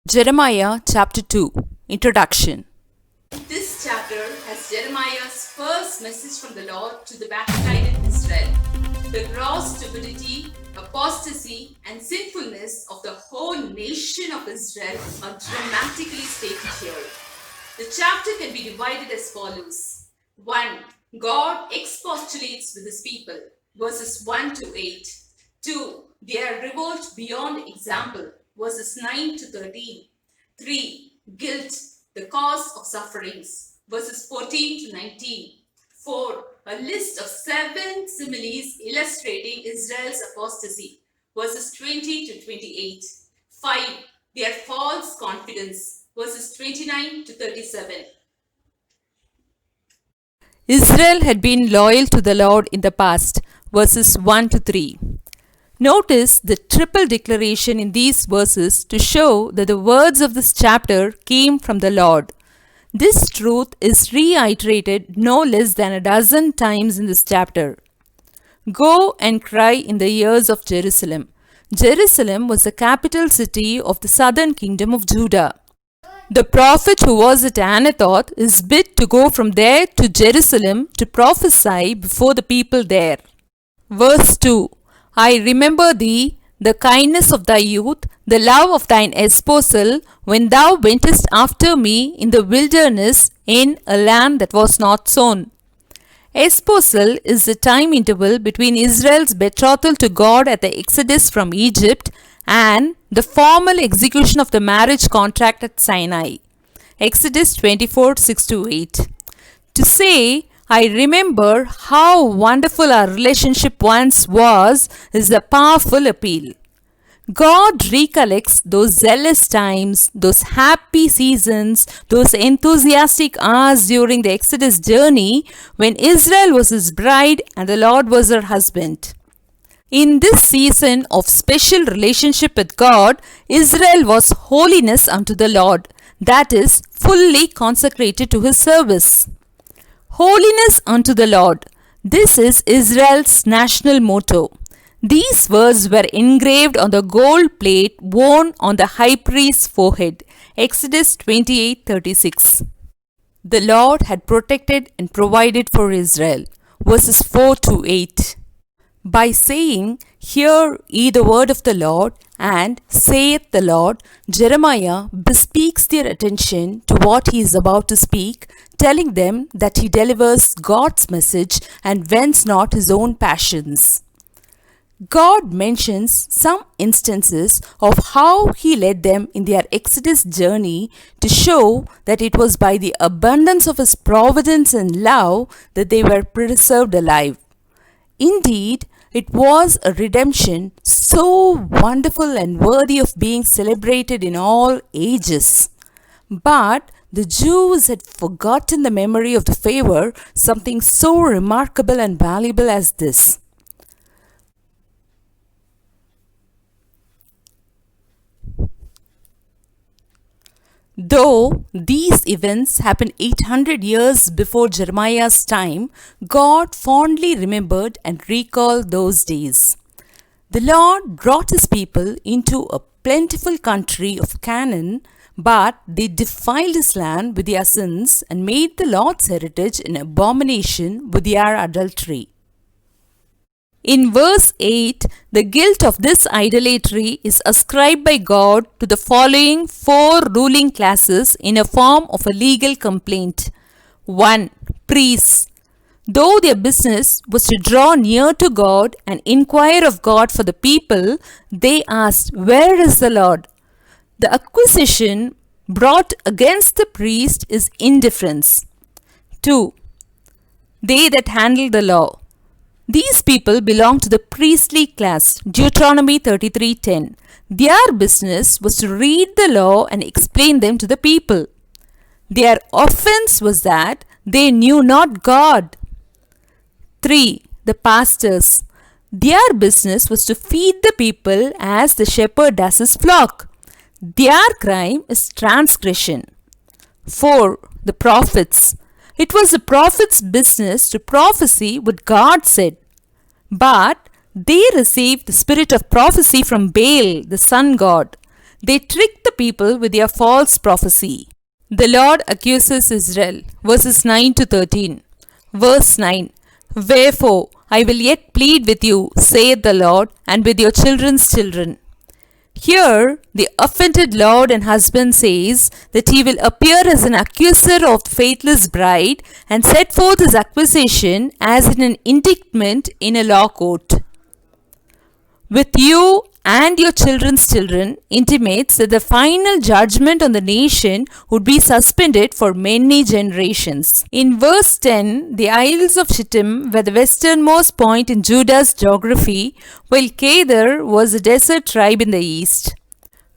Jeremiah chapter 2 Introduction. This chapter has Jeremiah's first message from the Lord to the backslidden Israel. The gross stupidity, apostasy, and sinfulness of the whole nation of Israel are dramatically stated here. The chapter can be divided as follows. 1. God expostulates with his people, verses 1 to 8. 2. Their revolt beyond example, verses 9 to 13. 3. Guilt, the cause of sufferings, verses 14 to 19. 4. A list of 7 similes illustrating Israel's apostasy, verses 20 to 28. 5. Their false confidence, verses 29 to 37. Israel had been loyal to the Lord in the past, verses 1 to 3. Notice the triple declaration in these verses to show that the words of this chapter came from the Lord. This truth is reiterated no less than a dozen times in this chapter. Go and cry in the ears of Jerusalem. Jerusalem was the capital city of the southern kingdom of Judah. The prophet who was at Anathoth is bid to go from there to Jerusalem to prophesy before the people there. Verse 2. I remember thee, the kindness of thy youth, the love of thine espousal, when thou wentest after me in the wilderness in a land that was not sown. Espousal is the time interval between Israel's betrothal to God at the exodus from Egypt and the formal execution of the marriage contract at Sinai. Exodus 24, 6-8. To say, I remember how wonderful our relationship once was is a powerful appeal. God recollects those zealous times, those happy seasons, those enthusiastic hours during the Exodus journey when Israel was his bride and the Lord was her husband. In this season of special relationship with God, Israel was holiness unto the Lord, that is, fully consecrated to his service. Holiness unto the Lord. This is Israel's national motto. These words were engraved on the gold plate worn on the high priest's forehead. Exodus 28:36. The Lord had protected and provided for Israel. Verses 4 to 8. By saying, Hear ye the word of the Lord, and saith the Lord, Jeremiah bespeaks their attention to what he is about to speak, telling them that he delivers God's message and vents not his own passions. God mentions some instances of how he led them in their Exodus journey to show that it was by the abundance of his providence and love that they were preserved alive. Indeed, it was a redemption so wonderful and worthy of being celebrated in all ages. But the Jews had forgotten the memory of the favor, something so remarkable and valuable as this. Though these events happened 800 years before Jeremiah's time, God fondly remembered and recalled those days. The Lord brought his people into a plentiful country of Canaan, but they defiled his land with their sins and made the Lord's heritage an abomination with their adultery. In verse 8, the guilt of this idolatry is ascribed by God to the following 4 ruling classes in a form of a legal complaint. 1. Priests. Though their business was to draw near to God and inquire of God for the people, they asked, Where is the Lord? The accusation brought against the priest is indifference. 2. They that handle the law. These people belong to the priestly class, Deuteronomy 33:10. Their business was to read the law and explain them to the people. Their offense was that they knew not God. 3. The pastors. Their business was to feed the people as the shepherd does his flock. Their crime is transgression. 4. The prophets. It was the prophet's business to prophesy what God said. But they received the spirit of prophecy from Baal, the sun god. They tricked the people with their false prophecy. The Lord accuses Israel. Verses 9 to 13. Verse 9. Wherefore I will yet plead with you, saith the Lord, and with your children's children. Here, the offended lord and husband says that he will appear as an accuser of the faithless bride and set forth his accusation as in an indictment in a law court. With you and your children's children intimates that the final judgment on the nation would be suspended for many generations. In verse 10, the Isles of Shittim were the westernmost point in Judah's geography, while Kedar was a desert tribe in the east.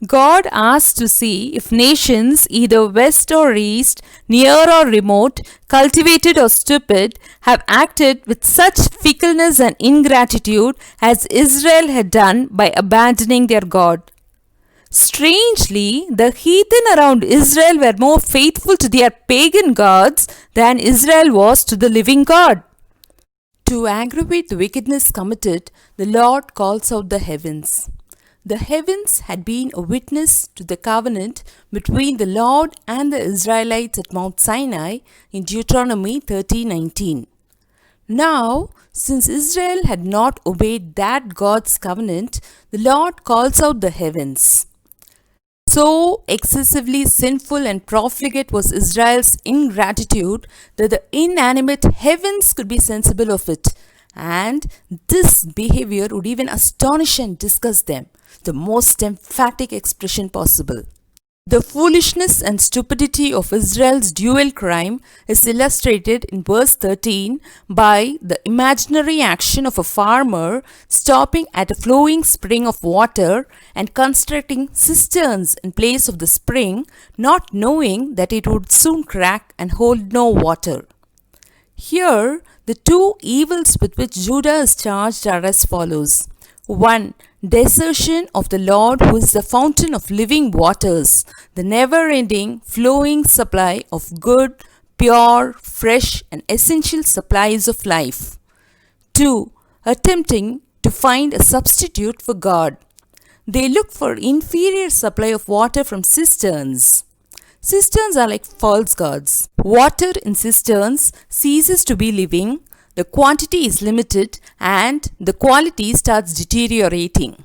God asked to see if nations, either west or east, near or remote, cultivated or stupid, have acted with such fickleness and ingratitude as Israel had done by abandoning their God. Strangely, the heathen around Israel were more faithful to their pagan gods than Israel was to the living God. To aggravate the wickedness committed, the Lord calls out the heavens. The heavens had been a witness to the covenant between the Lord and the Israelites at Mount Sinai in Deuteronomy 30:19. Now, since Israel had not obeyed that God's covenant, the Lord calls out the heavens. So excessively sinful and profligate was Israel's ingratitude that the inanimate heavens could be sensible of it, and this behavior would even astonish and disgust them, the most emphatic expression possible. The foolishness and stupidity of Israel's dual crime is illustrated in verse 13 by the imaginary action of a farmer stopping at a flowing spring of water and constructing cisterns in place of the spring, not knowing that it would soon crack and hold no water. Here, the two evils with which Judah is charged are as follows. 1. Desertion of the Lord, who is the fountain of living waters, the never-ending, flowing supply of good, pure, fresh and essential supplies of life. 2. Attempting to find a substitute for God. They look for inferior supply of water from cisterns. Cisterns are like false gods. Water in cisterns ceases to be living, the quantity is limited, and the quality starts deteriorating.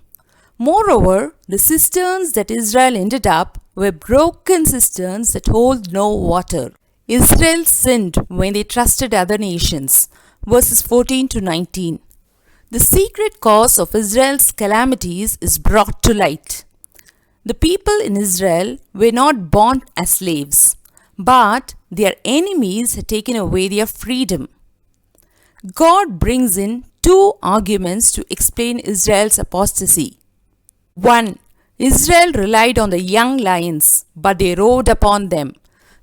Moreover, the cisterns that Israel ended up were broken cisterns that hold no water. Israel sinned when they trusted other nations. Verses 14 to 19. The secret cause of Israel's calamities is brought to light. The people in Israel were not born as slaves, but their enemies had taken away their freedom. God brings in two arguments to explain Israel's apostasy. 1. Israel relied on the young lions, but they rode upon them.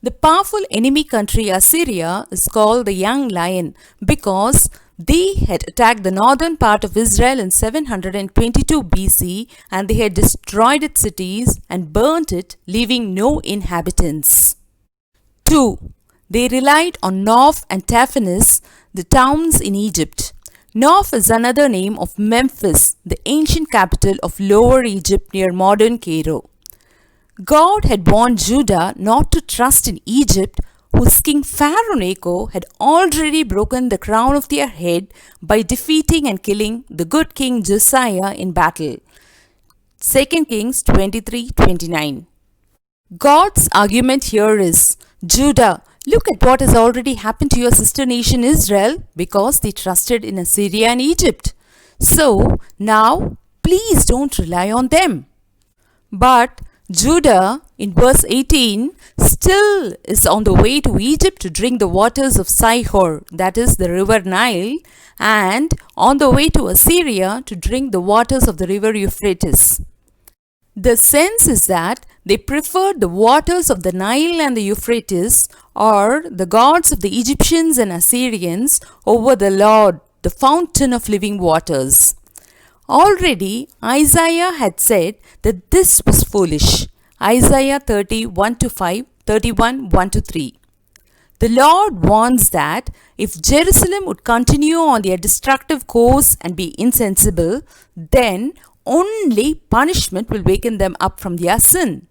The powerful enemy country Assyria is called the young lion because they had attacked the northern part of Israel in 722 BC and they had destroyed its cities and burnt it, leaving no inhabitants. 2. They relied on Noph and Taphanes, the towns in Egypt. Noph is another name of Memphis, the ancient capital of Lower Egypt near modern Cairo. God had warned Judah not to trust in Egypt, whose king Pharaoh Necho had already broken the crown of their head by defeating and killing the good king Josiah in battle. 2 Kings 23:29. God's argument here is, Judah, look at what has already happened to your sister nation Israel because they trusted in Assyria and Egypt. So now, please don't rely on them. But Judah, in verse 18, still is on the way to Egypt to drink the waters of Sihor, that is the river Nile, and on the way to Assyria to drink the waters of the river Euphrates. The sense is that they preferred the waters of the Nile and the Euphrates, or the gods of the Egyptians and Assyrians, over the Lord, the fountain of living waters. Already Isaiah had said that this was foolish. Isaiah 30:1-5, 31:1-3. The Lord warns that if Jerusalem would continue on their destructive course and be insensible, then only punishment will waken them up from their sin.